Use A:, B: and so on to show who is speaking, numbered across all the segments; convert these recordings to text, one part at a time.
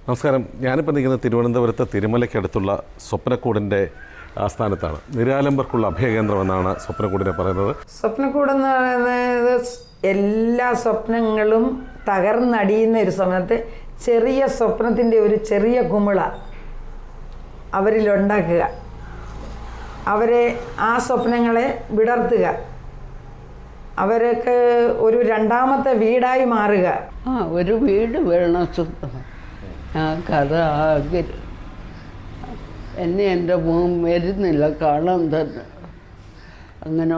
A: നമസ്കാരം. ഞാനിപ്പോൾ നിൽക്കുന്നത് തിരുവനന്തപുരത്ത് തിരുമലയ്ക്കടുത്തുള്ള സ്വപ്നക്കൂടിൻ്റെ ആസ്ഥാനത്താണ്. നിരാലംബർക്കുള്ള അഭയകേന്ദ്രമെന്നാണ് സ്വപ്നക്കൂടിനെ പറയുന്നത്.
B: സ്വപ്നക്കൂടെന്ന് പറയുന്നത് എല്ലാ സ്വപ്നങ്ങളും തകർന്നടിയുന്ന ഒരു സമയത്ത് ചെറിയ സ്വപ്നത്തിൻ്റെ ഒരു ചെറിയ കുമിള അവരിലുണ്ടാക്കുക, അവരെ ആ സ്വപ്നങ്ങളെ വിടർത്തുക, അവർക്ക് ഒരു രണ്ടാമത്തെ വീടായി മാറുക.
C: ഒരു വീട് വേണം സ്വന്തം. ആ കഥ ആഗ്രഹം എന്നെ എൻ്റെ മോൻ വരുന്നില്ല കാണാൻ തന്നെ. അങ്ങനെ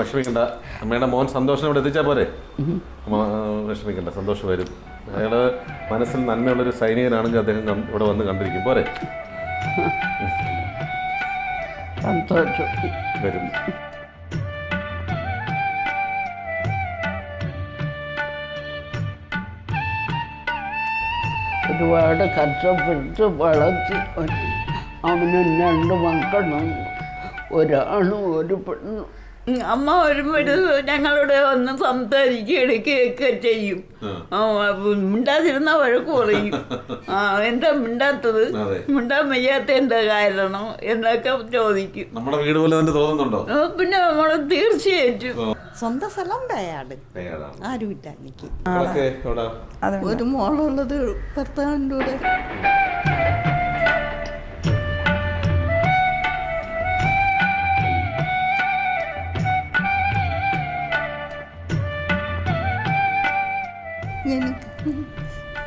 A: വിഷമിക്കണ്ട, അമ്മയുടെ മോൻ സന്തോഷം ഇവിടെ എത്തിച്ചാൽ പോരെ. വിഷമിക്കണ്ട, സന്തോഷം വരും. അയാൾ മനസ്സിൽ നന്മയുള്ളൊരു സൈനികനാണെങ്കിൽ അദ്ദേഹം ഇവിടെ വന്ന് കണ്ടിരിക്കും, പോരെ.
C: സന്തോഷം
A: വരും.
C: ഒരുപാട് കഷ്ടപ്പെട്ട് വളർത്തി. അവനും 2 മക്കളും, ഒരാണും ഒരു പെണ്ണും.
D: അമ്മ വരുമ്പോഴും ഞങ്ങളോട് ഒന്ന് സംസാരിക്കുകയൊക്കെ ചെയ്യും. മിണ്ടാതിരുന്ന വഴക്ക് പറയും. എന്താ മിണ്ടാത്തത്, മിണ്ടാൻ വയ്യാത്ത എന്താ കാരണം എന്നൊക്കെ ചോദിക്കും.
A: നമ്മുടെ വീട് പോലെ തന്നെ തോന്നുന്നുണ്ടോ?
D: പിന്നെ നമ്മൾ തീർച്ചയായിട്ടും
E: സ്വന്തം സ്ഥലം പേയാട്, ആരുമില്ല എനിക്ക്.
C: ഒരു മോളുള്ളത് ഭർത്താവിൻ്റെ കൂടെ.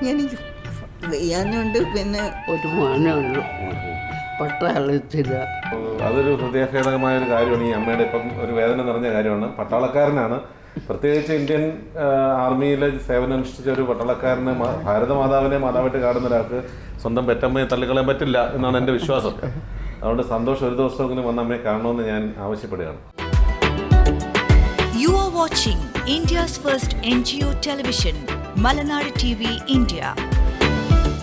E: എനിക്ക് വയ്യാഞ്ഞുണ്ട്. പിന്നെ
C: ഒരു മോനേ ഉള്ളൂ, പട്ടാളത്തില്ല.
A: അതൊരു ഹൃദയഭേദകമായ ഒരു കാര്യമാണ്. ഈ അമ്മയുടെ ഇപ്പം ഒരു വേദന നിറഞ്ഞ കാര്യമാണ്. പട്ടാളക്കാരനാണ്, പ്രത്യേകിച്ച് ഇന്ത്യൻ ആർമിയിലെ സേവനമനുഷ്ഠിച്ച ഒരു പട്ടാളക്കാരന് ഭാരതമാതാവിനെ മാതാവായിട്ട് കാണുന്ന ഒരാൾക്ക് സ്വന്തം പെറ്റമ്മയെ തള്ളിക്കളയാൻ പറ്റില്ല എന്നാണ് എൻ്റെ വിശ്വാസം. അതുകൊണ്ട് സന്തോഷം ഒരു ദിവസമെങ്കിലും വന്ന് അമ്മയെ കാണണമെന്ന് ഞാൻ ആവശ്യപ്പെടുകയാണ്.
F: You are watching India's first NGO television, Malanadu TV India.